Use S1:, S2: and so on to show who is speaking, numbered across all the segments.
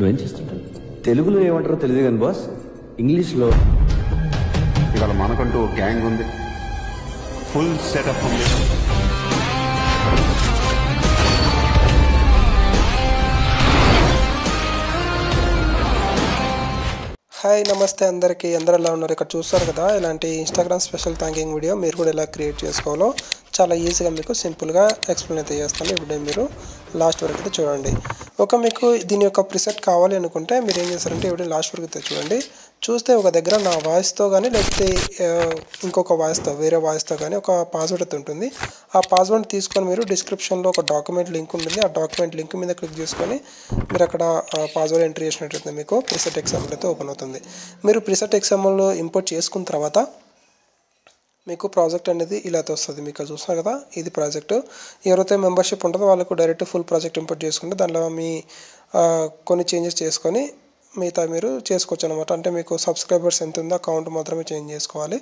S1: నువ్వేం చేస్తుంటావు? తెలుగులో ఏమంటారో తెలియదు కానీ బాస్, ఇంగ్లీష్లో
S2: ఇవాళ మనకంటూ ఒక గ్యాంగ్ ఉంది, ఫుల్ సెటప్ ఉంది.
S3: హాయ్ నమస్తే అందరికీ, అందరూ ఎలా ఉన్నారు? ఇక్కడ చూస్తారు కదా, ఇలాంటి ఇన్స్టాగ్రామ్ స్పెషల్ థ్యాంకింగ్ వీడియో మీరు కూడా ఎలా క్రియేట్ చేసుకోవాలో చాలా ఈజీగా మీకు సింపుల్గా ఎక్స్ప్లెయిన్ అయితే చేస్తాను. ఇప్పుడు మీరు లాస్ట్ వరకు అయితే చూడండి. మీకు దీని యొక్క ప్రిసెట్ కావాలి అనుకుంటే మీరు ఏం చేస్తారంటే ఇప్పుడు లాస్ట్ వరకు అయితే చూడండి. చూస్తే ఒక దగ్గర నా వాయిస్తో కానీ లేకపోతే ఇంకొక వాయిస్తో వేరే వాయిస్తో కానీ ఒక పాస్వర్డ్ అయితే ఉంటుంది. ఆ పాస్వర్డ్ తీసుకొని మీరు డిస్క్రిప్షన్లో ఒక డాక్యుమెంట్ లింక్ ఉంటుంది. ఆ డాక్యుమెంట్ లింక్ మీద క్లిక్ చేసుకొని మీరు అక్కడ పాస్వర్డ్ ఎంట్రీ చేసినట్లయితే మీకు ప్రిసెట్ ఎక్స్ఎంఎల్ అయితే ఓపెన్ అవుతుంది. మీరు ప్రిసెట్ ఎక్స్ఎంఎల్ ఇంపోర్ట్ చేసుకున్న తర్వాత మీకు ప్రాజెక్ట్ అనేది ఇలా వస్తుంది. మీకు చూస్తున్నారు కదా, ఇది ప్రాజెక్టు. ఎవరైతే మెంబర్షిప్ ఉంటుందో వాళ్ళకు డైరెక్ట్ ఫుల్ ప్రాజెక్ట్ ఇంపోర్ట్ చేసుకుంటే దాంట్లో మీ కొన్ని చేంజెస్ చేసుకొని మిగతా మీరు చేసుకోవచ్చు అనమాట. అంటే మీకు సబ్స్క్రైబర్స్ ఎంత ఉందో అకౌంట్ మాత్రమే చేంజ్ చేసుకోవాలి,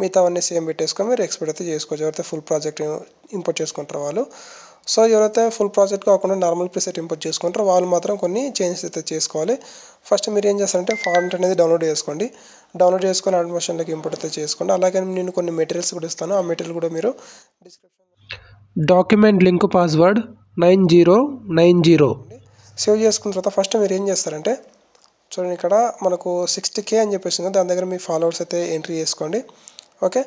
S3: మిగతావన్నీ సేమ్ పెట్టేసుకొని మీరు ఎక్స్పెక్ట్ అయితే చేసుకోవచ్చు ఎవరైతే ఫుల్ ప్రాజెక్ట్ ఇంపోర్ట్ చేసుకుంటారో వాళ్ళు. సో ఎవరైతే ఫుల్ ప్రాజెక్ట్ కాకుండా నార్మల్ ప్రిసెట్ ఇంపోర్ట్ చేసుకుంటారో వాళ్ళు మాత్రం కొన్ని చేంజెస్ అయితే చేసుకోవాలి. ఫస్ట్ మీరు ఏం చేస్తారంటే ఫాంట్ అనేది డౌన్లోడ్ చేసుకోండి. డౌన్లోడ్ చేసుకొని అడ్మిషన్లోకి ఇంపోర్ట్ అయితే చేసుకోండి. అలాగే నేను కొన్ని మెటీరియల్స్ కూడా ఇస్తాను. ఆ మెటీరియల్ కూడా మీరు description document link password 9090 save చేసుకున్న తర్వాత ఫస్ట్ మీరు ఏం చేస్తారంటే చూడండి, ఇక్కడ మనకు 60K అని చెప్పేసి దాని దగ్గర మీ ఫాలోవర్స్ అయితే ఎంట్రీ చేసుకోండి. ఓకే,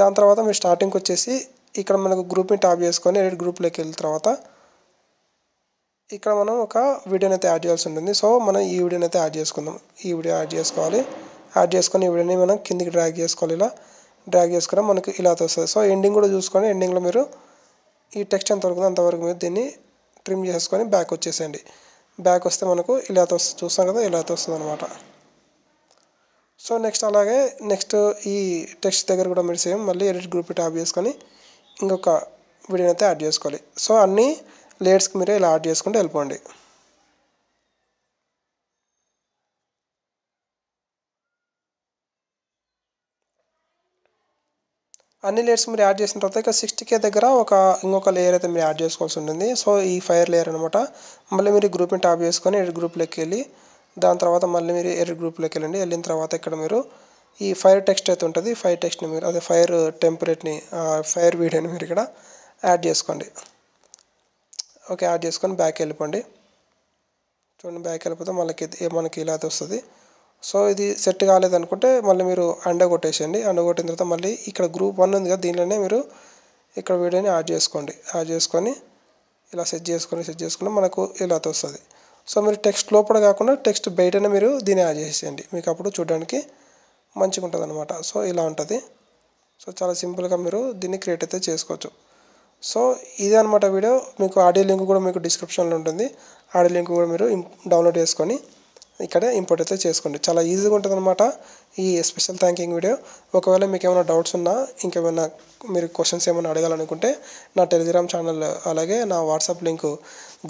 S3: దాని తర్వాత మీరు స్టార్టింగ్కి వచ్చేసి ఇక్కడ మనకు గ్రూప్ని ట్యాప్ చేసుకొని ఎడిట్ గ్రూప్లోకి వెళ్ళిన తర్వాత ఇక్కడ మనం ఒక వీడియోని అయితే యాడ్ చేయాల్సి ఉంటుంది. సో మనం ఈ వీడియోని అయితే యాడ్ చేసుకుందాం. ఈ వీడియో యాడ్ చేసుకోవాలి. యాడ్ చేసుకొని ఈ వీడియోని మనం కిందికి డ్రాగ్ చేసుకోవాలి. ఇలా డ్రాగ్ చేసుకుని మనకు ఇలా వస్తుంది. సో ఎండింగ్ కూడా చూసుకొని ఎండింగ్లో మీరు ఈ టెక్స్ట్ ఎంత వరకు అంతవరకు మీరు దీన్ని ట్రిమ్ చేసుకొని బ్యాక్ వచ్చేసేయండి. బ్యాక్ వస్తే మనకు ఇలా వస్తుంది, చూస్తాం కదా, ఇలా వస్తుంది అనమాట. సో అలాగే నెక్స్ట్ ఈ టెక్స్ట్ దగ్గర కూడా మీరు సేమ్ మళ్ళీ ఎడిట్ గ్రూప్ ట్యాప్ చేసుకొని ఇంకొక వీడియోని అయితే యాడ్ చేసుకోవాలి. సో అన్ని లేయర్స్కి మీరే ఇలా యాడ్ చేసుకుంటూ వెళ్ళిపోండి. అన్ని లేయర్స్ మీరు యాడ్ చేసిన తర్వాత ఇక 60K దగ్గర ఇంకొక లేయర్ అయితే మీరు యాడ్ చేసుకోవాల్సి ఉంటుంది. సో ఈ ఫైర్ లేయర్ అనమాట. మళ్ళీ మీరు గ్రూప్ని ట్యాప్ చేసుకొని ఎడిట్ గ్రూప్లోకి వెళ్ళి దాని తర్వాత మళ్ళీ మీరు ఎడిట్ గ్రూప్లోకి వెళ్ళిన తర్వాత ఇక్కడ మీరు ఈ ఫైర్ టెక్స్ట్ అయితే ఉంటుంది. ఫైర్ టెక్స్ట్ని మీరు అదే ఫైర్ టెంప్లెట్ని ఫైర్ వీడియోని మీరు ఇక్కడ యాడ్ చేసుకోండి. ఓకే, యాడ్ చేసుకొని బ్యాక్ వెళ్ళిపోండి. చూడండి, బ్యాక్ వెళ్ళిపోతే మనకి ఇలా వస్తుంది. సో ఇది సెట్ కాలేదనుకుంటే మళ్ళీ మీరు అండ కొట్టేసేయండి. అండ కొట్టిన తర్వాత మళ్ళీ ఇక్కడ గ్రూప్ 1 ఉంది కదా, దీనిలోనే మీరు ఇక్కడ వీడియోని యాడ్ చేసుకోండి. యాడ్ చేసుకొని ఇలా సెట్ చేసుకుని మనకు ఇలా వస్తుంది. సో మీరు టెక్స్ట్ లోపల కాకుండా టెక్స్ట్ బయటనే మీరు దీన్ని యాడ్ చేసేయండి. మీకు అప్పుడు చూడడానికి మంచిగా ఉంటుంది అనమాట. సో ఇలా ఉంటుంది. సో చాలా సింపుల్గా మీరు దీన్ని క్రియేట్ అయితే చేసుకోవచ్చు. సో ఇదే అనమాట వీడియో. మీకు ఆడియో లింక్ కూడా మీకు డిస్క్రిప్షన్లో ఉంటుంది. ఆడియో లింక్ కూడా మీరు డౌన్లోడ్ చేసుకొని ఇక్కడే ఇంపోర్ట్ అయితే చేసుకోండి. చాలా ఈజీగా ఉంటుంది అనమాట ఈ స్పెషల్ థ్యాంకింగ్ వీడియో. ఒకవేళ మీకు ఏమైనా డౌట్స్ ఉన్నా, ఇంకేమైనా మీరు క్వశ్చన్స్ ఏమైనా అడగాలనుకుంటే నా టెలిగ్రామ్ ఛానల్ అలాగే నా వాట్సాప్ లింక్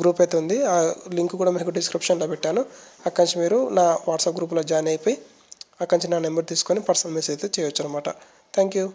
S3: గ్రూప్ అయితే ఉంది. ఆ లింక్ కూడా మీకు డిస్క్రిప్షన్లో పెట్టాను. అక్కడి నుంచి మీరు నా వాట్సాప్ గ్రూప్లో జాయిన్ అయిపోయి అక్కడి నుంచి నా నెంబర్ తీసుకొని పర్సనల్ మెసేజ్ అయితే చేయొచ్చు అనమాట. Thank you.